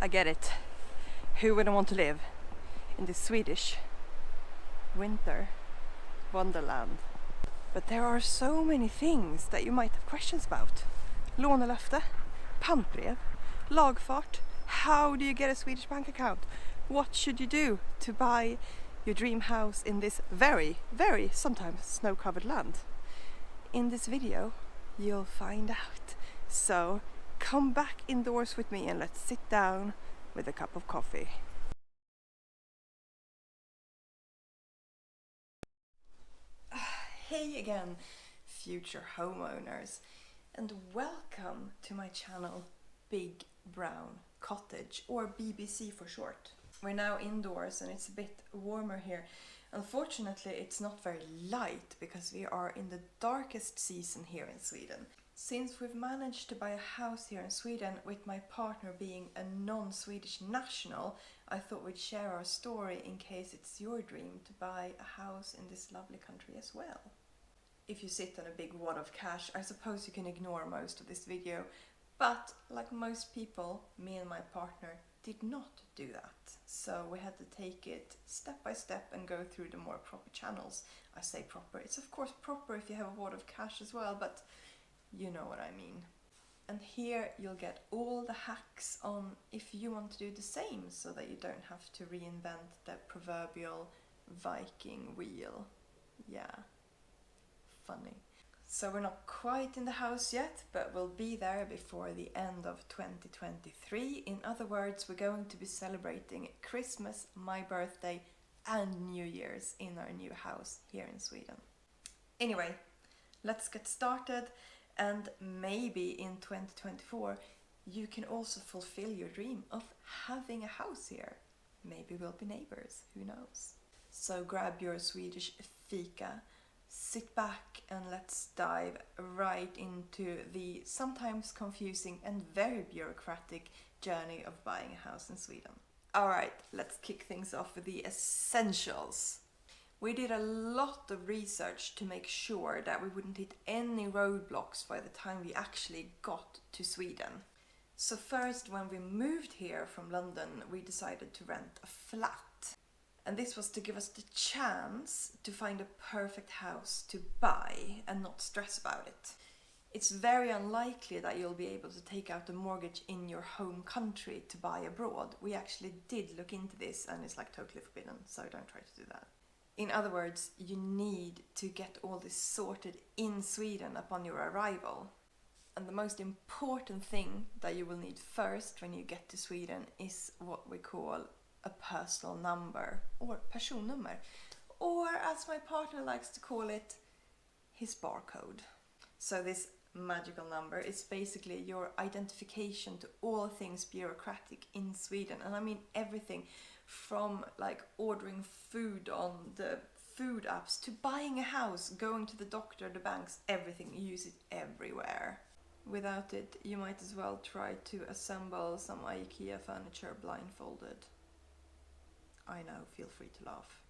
I get it. Who wouldn't want to live in the Swedish winter wonderland? But there are so many things that you might have questions about. Lånelöfte, pantbrev, lagfart. How do you get a Swedish bank account? What should you do to buy your dream house in this very, very sometimes snow-covered land? In this video, you'll find out. So come back indoors with me and let's sit down with a cup of coffee. Hey again, future homeowners, and welcome to my channel Big Brown Cottage, or BBC for short. We're now indoors and it's a bit warmer here. Unfortunately, it's not very light because we are in the darkest season here in Sweden. Since we've managed to buy a house here in Sweden with my partner being a non-Swedish national, I thought we'd share our story in case it's your dream to buy a house in this lovely country as well. If you sit on a big wad of cash, I suppose you can ignore most of this video, but like most people, me and my partner did not do that. So we had to take it step by step and go through the more proper channels. I say proper, it's of course proper if you have a wad of cash as well, but you know what I mean. And here you'll get all the hacks on if you want to do the same so that you don't have to reinvent the proverbial Viking wheel. Yeah, funny. So we're not quite in the house yet, but we'll be there before the end of 2023. In other words, we're going to be celebrating Christmas, my birthday, and New Year's in our new house here in Sweden. Anyway, let's get started, and maybe in 2024 you can also fulfill your dream of having a house here. Maybe we'll be neighbors, who knows? So grab your Swedish fika, sit back and let's dive right into the sometimes confusing and very bureaucratic journey of buying a house in Sweden. Alright, let's kick things off with the essentials. We did a lot of research to make sure that we wouldn't hit any roadblocks by the time we actually got to Sweden. So first, when we moved here from London, we decided to rent a flat. And this was to give us the chance to find a perfect house to buy and not stress about it. It's very unlikely that you'll be able to take out a mortgage in your home country to buy abroad. We actually did look into this and it's like totally forbidden, so don't try to do that. In other words, you need to get all this sorted in Sweden upon your arrival. And the most important thing that you will need first when you get to Sweden is what we call a personal number, or personnummer, or as my partner likes to call it, his barcode. So this magical number is basically your identification to all things bureaucratic in Sweden, and I mean everything from like ordering food on the food apps to buying a house, going to the doctor, the banks, everything. You use it everywhere. Without it, you might as well try to assemble some IKEA furniture blindfolded. I know, feel free to laugh.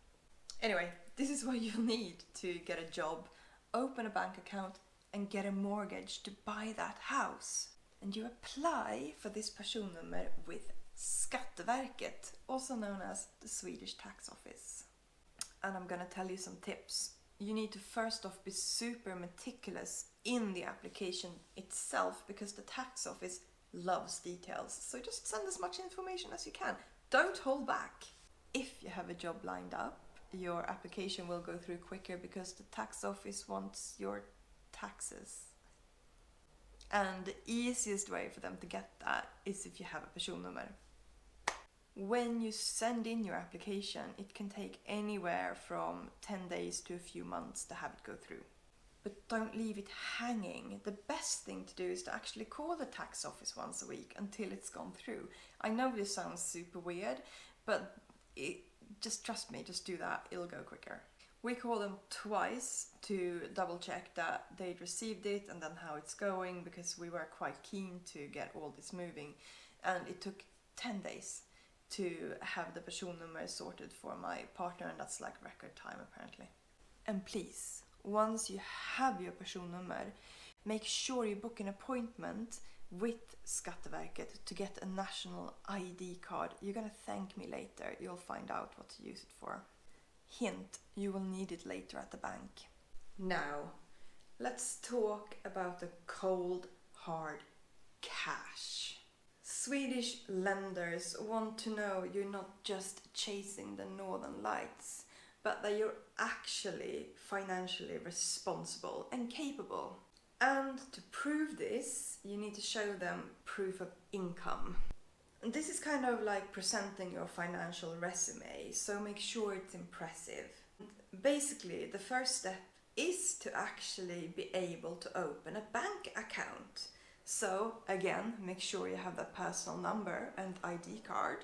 Anyway, this is what you'll need to get a job, open a bank account and get a mortgage to buy that house. And you apply for this personnummer with Skatteverket, also known as the Swedish tax office. And I'm gonna tell you some tips. You need to first off be super meticulous in the application itself because the tax office loves details. So just send as much information as you can. Don't hold back. If you have a job lined up, your application will go through quicker because the tax office wants your taxes. And the easiest way for them to get that is if you have a personnummer. When you send in your application, it can take anywhere from 10 days to a few months to have it go through. But don't leave it hanging. The best thing to do is to actually call the tax office once a week until it's gone through. I know this sounds super weird, but just trust me, just do that, it'll go quicker. We call them twice to double check that they'd received it and then how it's going, because we were quite keen to get all this moving, and it took 10 days to have the personnummer sorted for my partner, and that's like record time apparently. And please, once you have your personnummer, make sure you book an appointment with Skatteverket to get a national ID card. You're gonna thank me later. You'll find out what to use it for. Hint, you will need it later at the bank. Now, let's talk about the cold, hard cash. Swedish lenders want to know you're not just chasing the northern lights, but that you're actually financially responsible and capable. And to prove this, you need to show them proof of income. And this is kind of like presenting your financial resume, so make sure it's impressive. Basically, the first step is to actually be able to open a bank account. So again, make sure you have that personal number and ID card.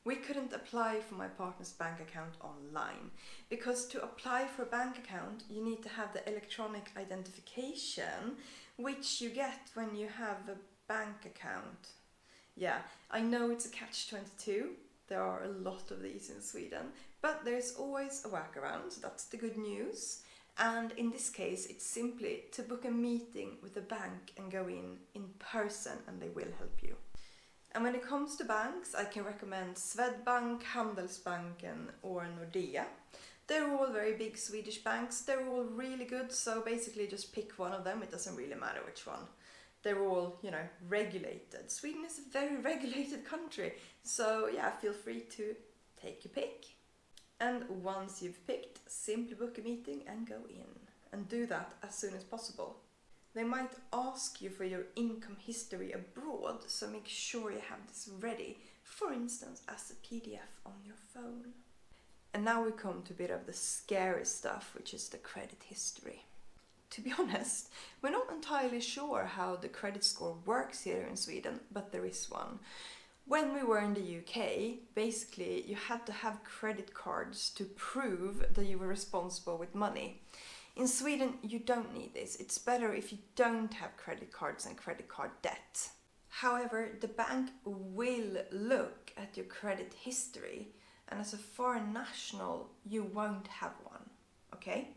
We couldn't apply for my partner's bank account online because to apply for a bank account you need to have the electronic identification, which you get when you have a bank account. Yeah, I know it's a catch-22. There are a lot of these in Sweden, but there's always a workaround, so that's the good news. And in this case, it's simply to book a meeting with the bank and go in person, and they will help you. And when it comes to banks, I can recommend Swedbank, Handelsbanken or Nordea. They're all very big Swedish banks. They're all really good, so basically just pick one of them. It doesn't really matter which one. They're all, regulated. Sweden is a very regulated country, so yeah, feel free to take your pick. And once you've picked, simply book a meeting and go in. And do that as soon as possible. They might ask you for your income history abroad, so make sure you have this ready, for instance as a PDF on your phone. And now we come to a bit of the scary stuff, which is the credit history. To be honest, we're not entirely sure how the credit score works here in Sweden, but there is one. When we were in the UK, basically you had to have credit cards to prove that you were responsible with money. In Sweden, you don't need this. It's better if you don't have credit cards and credit card debt. However, the bank will look at your credit history, and as a foreign national, you won't have one, okay?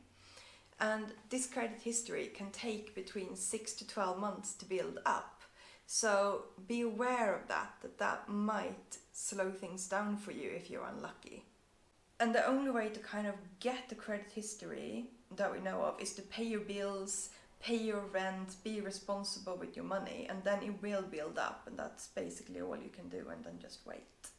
And this credit history can take between 6 to 12 months to build up. So be aware of that might slow things down for you if you're unlucky. And the only way to kind of get the credit history that we know of is to pay your bills, pay your rent, be responsible with your money, and then it will build up, and that's basically all you can do, and then just wait.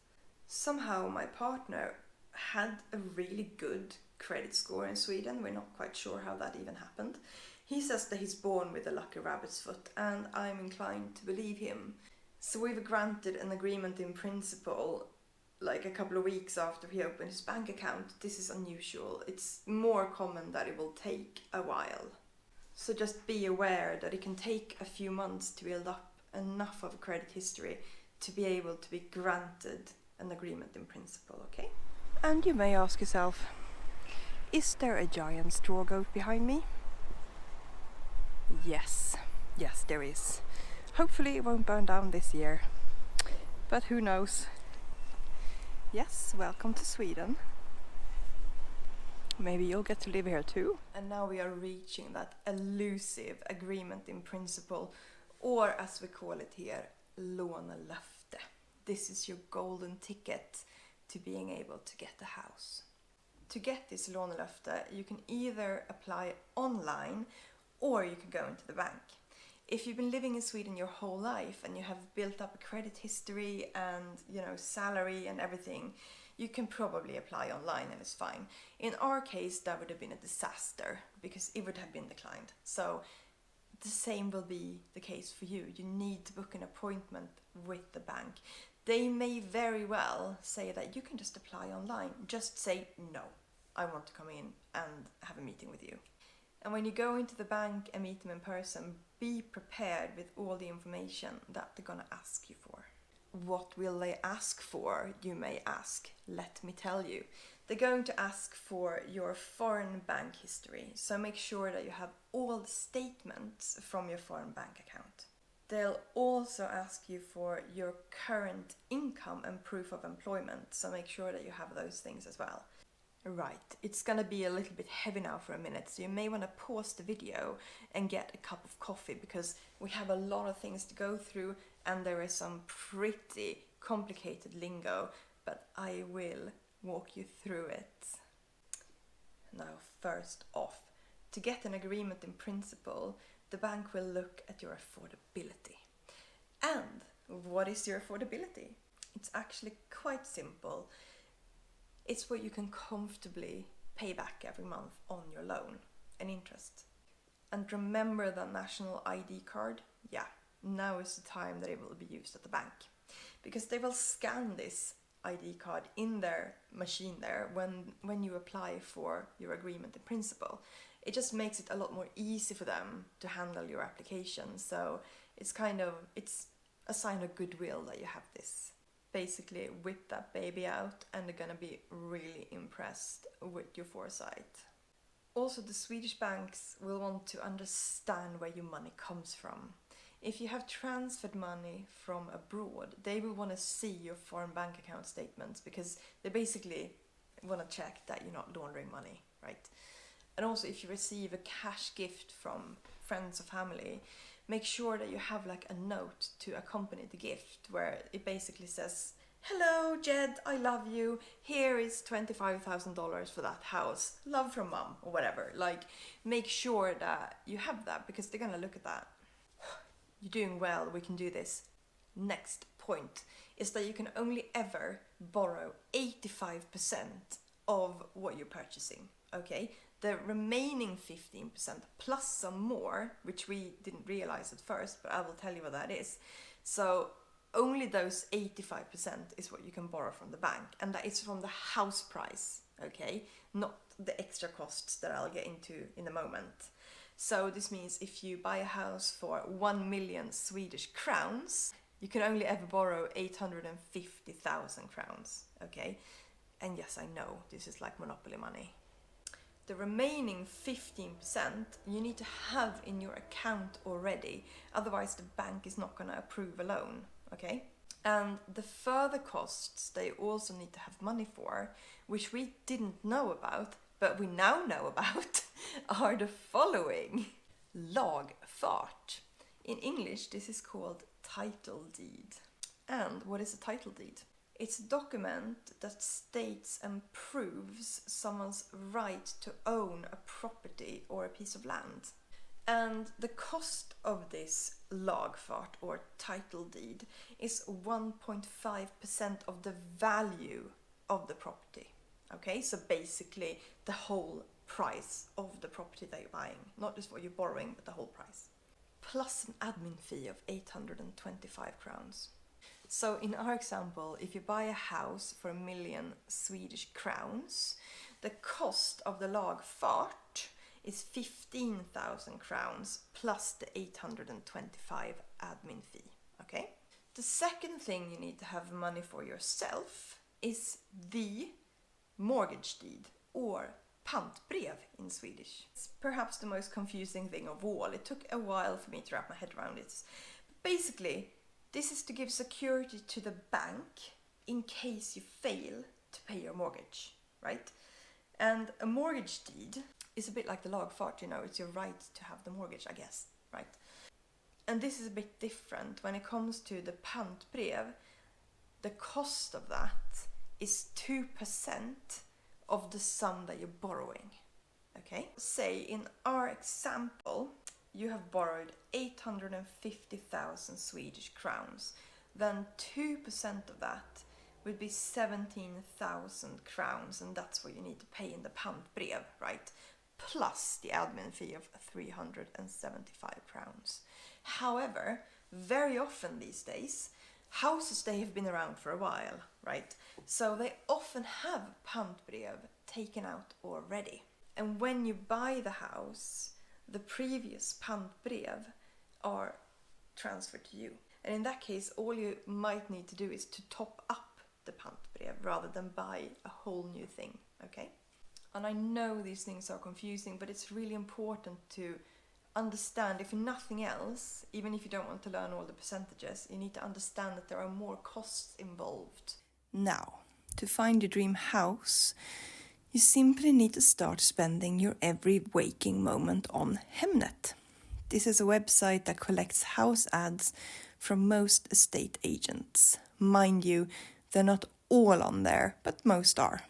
Somehow my partner had a really good credit score in Sweden. We're not quite sure how that even happened. He says that he's born with a lucky rabbit's foot, and I'm inclined to believe him. So we've granted an agreement in principle like a couple of weeks after he opened his bank account. This is unusual. It's more common that it will take a while. So just be aware that it can take a few months to build up enough of a credit history to be able to be granted an agreement in principle, okay? And you may ask yourself, is there a giant straw goat behind me? Yes, there is. Hopefully it won't burn down this year, but who knows? Yes, welcome to Sweden. Maybe you'll get to live here too. And now we are reaching that elusive agreement in principle, or as we call it here, Lånelöfte. This is your golden ticket to being able to get a house. To get this Lånelöfte, you can either apply online or you can go into the bank. If you've been living in Sweden your whole life and you have built up a credit history and salary and everything, you can probably apply online and it's fine. In our case, that would have been a disaster because it would have been declined. So the same will be the case for you. You need to book an appointment with the bank. They may very well say that you can just apply online. Just say, no, I want to come in and have a meeting with you. And when you go into the bank and meet them in person, be prepared with all the information that they're gonna ask you for. What will they ask for, you may ask? Let me tell you. They're going to ask for your foreign bank history, so make sure that you have all the statements from your foreign bank account. They'll also ask you for your current income and proof of employment, so make sure that you have those things as well. Right, it's gonna be a little bit heavy now for a minute, so you may want to pause the video and get a cup of coffee because we have a lot of things to go through and there is some pretty complicated lingo, but I will walk you through it. Now, first off, to get an agreement in principle, the bank will look at your affordability. And what is your affordability? It's actually quite simple. It's what you can comfortably pay back every month on your loan and interest. And remember that national ID card? Yeah, now is the time that it will be used at the bank. Because they will scan this ID card in their machine there when you apply for your agreement in principle. It just makes it a lot more easy for them to handle your application. So it's a sign of goodwill that you have this. Basically whip that baby out and they're gonna be really impressed with your foresight. Also, the Swedish banks will want to understand where your money comes from. If you have transferred money from abroad, they will want to see your foreign bank account statements because they basically want to check that you're not laundering money, right? And also, if you receive a cash gift from friends or family, make sure that you have like a note to accompany the gift where it basically says, "Hello Jed, I love you. Here is $25,000 for that house. Love from mom," or whatever. Like, make sure that you have that because they're gonna look at that. You're doing well, we can do this. Next point is that you can only ever borrow 85% of what you're purchasing, okay? The remaining 15% plus some more, which we didn't realize at first, but I will tell you what that is. So only those 85% is what you can borrow from the bank, and that is from the house price, okay? Not the extra costs that I'll get into in a moment. So this means if you buy a house for 1 million Swedish crowns, you can only ever borrow 850,000 crowns, okay? And yes, I know, this is like monopoly money. The remaining 15% you need to have in your account already, otherwise the bank is not going to approve a loan, okay? And the further costs they also need to have money for, which we didn't know about, but we now know about, are the following. Lagfart. In English, this is called title deed. And what is a title deed? It's a document that states and proves someone's right to own a property or a piece of land. And the cost of this lagfart or title deed is 1.5% of the value of the property. Okay, so basically the whole price of the property that you're buying, not just what you're borrowing, but the whole price. Plus an admin fee of 825 crowns. So in our example, if you buy a house for 1 million Swedish crowns, the cost of the lagfart is 15,000 crowns plus the 825 admin fee, okay? The second thing you need to have money for yourself is the mortgage deed, or pantbrev in Swedish. It's perhaps the most confusing thing of all. It took a while for me to wrap my head around it. But basically, this is to give security to the bank in case you fail to pay your mortgage, right? And a mortgage deed is a bit like the lagfart, you know, it's your right to have the mortgage, I guess, right? And this is a bit different. When it comes to the pantbrev, the cost of that is 2% of the sum that you're borrowing, okay? Say in our example, you have borrowed 850,000 Swedish crowns, then 2% of that would be 17,000 crowns, and that's what you need to pay in the pantbrev, right? Plus the admin fee of 375 crowns. However, very often these days, houses, they have been around for a while, right? So they often have pantbrev taken out already. And when you buy the house, the previous pantbrev are transferred to you. And in that case, all you might need to do is to top up the pantbrev rather than buy a whole new thing, okay? And I know these things are confusing, but it's really important to understand, if nothing else, even if you don't want to learn all the percentages, you need to understand that there are more costs involved. Now, to find your dream house, You simply need to start spending your every waking moment on Hemnet. This is a website that collects house ads from most estate agents. Mind you, they're not all on there, but most are.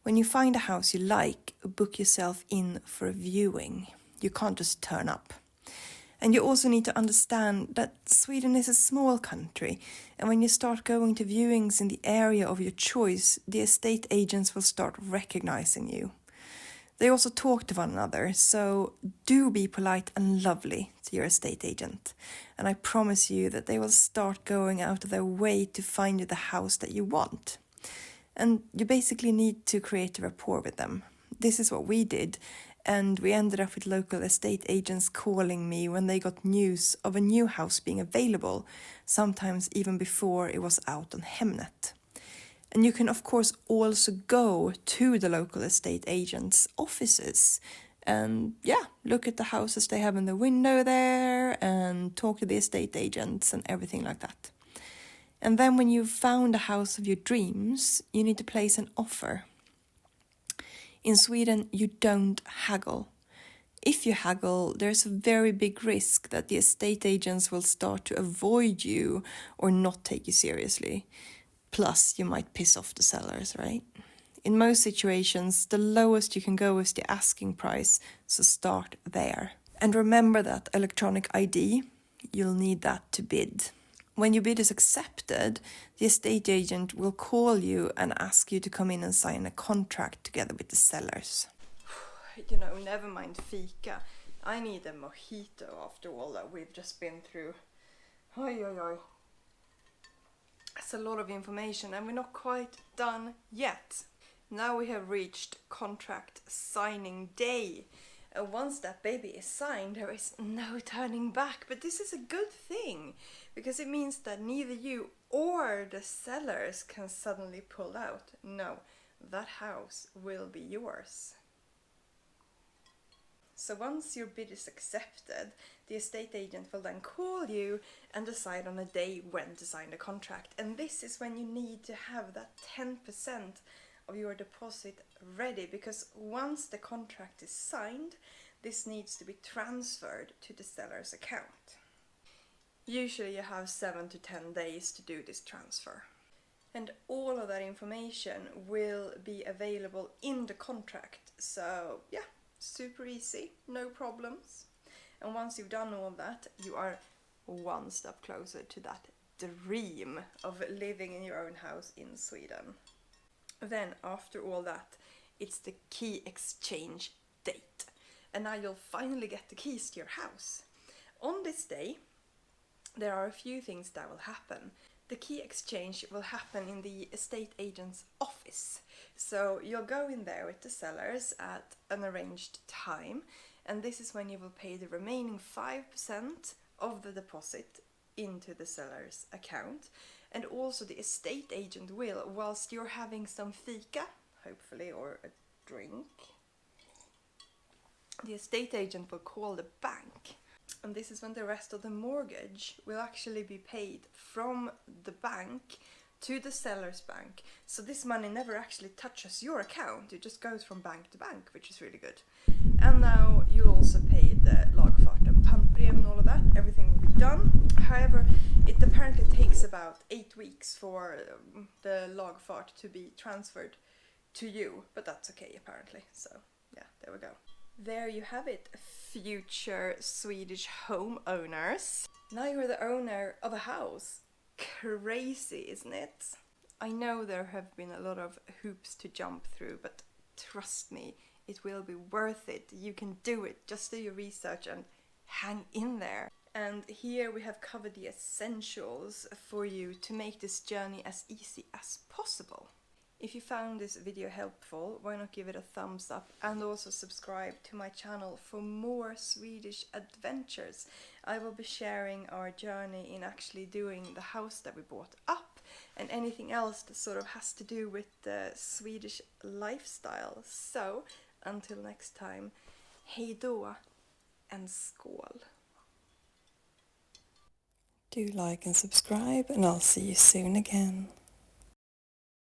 When you find a house you like, book yourself in for a viewing. You can't just turn up. And you also need to understand that Sweden is a small country, and when you start going to viewings in the area of your choice, the estate agents will start recognizing you. They also talk to one another, so do be polite and lovely to your estate agent. And I promise you that they will start going out of their way to find you the house that you want. And you basically need to create a rapport with them. This is what we did, and we ended up with local estate agents calling me when they got news of a new house being available, sometimes even before it was out on Hemnet. And you can of course also go to the local estate agents' offices and look at the houses they have in the window there and talk to the estate agents and everything like that. And then when you've found a house of your dreams, you need to place an offer. In Sweden, you don't haggle. If you haggle, there's a very big risk that the estate agents will start to avoid you or not take you seriously. Plus, you might piss off the sellers, right? In most situations, the lowest you can go is the asking price, so start there. And remember that electronic ID, you'll need that to bid. When your bid is accepted, the estate agent will call you and ask you to come in and sign a contract together with the sellers. Never mind fika. I need a mojito after all that we've just been through. That's a lot of information and we're not quite done yet. Now we have reached contract signing day. And once that baby is signed, there is no turning back. But this is a good thing, because it means that neither you or the sellers can suddenly pull out. No, that house will be yours. So once your bid is accepted, the estate agent will then call you and decide on a day when to sign the contract. And this is when you need to have that 10% of your deposit ready, because once the contract is signed, this needs to be transferred to the seller's account. Usually you have 7 to 10 days to do this transfer. And all of that information will be available in the contract. So super easy, no problems. And once you've done all that, you are one step closer to that dream of living in your own house in Sweden. Then after all that, it's the key exchange date. And now you'll finally get the keys to your house. On this day, there are a few things that will happen. The key exchange will happen in the estate agent's office. So you'll go in there with the sellers at an arranged time, and this is when you will pay the remaining 5% of the deposit into the seller's account. And also the estate agent will, whilst you're having some fika, hopefully, or a drink, the estate agent will call the bank. And this is when the rest of the mortgage will actually be paid from the bank to the seller's bank. So this money never actually touches your account, it just goes from bank to bank, which is really good. And now you'll also pay the lagfart and pantbrev and all of that, everything will be done. However, it apparently takes about 8 weeks for the lagfart to be transferred to you, but that's okay apparently, so there we go. There you have it, future Swedish homeowners. Now you're the owner of a house. Crazy, isn't it? I know there have been a lot of hoops to jump through, but trust me, it will be worth it. You can do it. Just do your research and hang in there. And here we have covered the essentials for you to make this journey as easy as possible. If you found this video helpful, why not give it a thumbs up and also subscribe to my channel for more Swedish adventures. I will be sharing our journey in actually doing the house that we bought up and anything else that sort of has to do with the Swedish lifestyle. So, until next time, hej då and skål! Do like and subscribe and I'll see you soon again.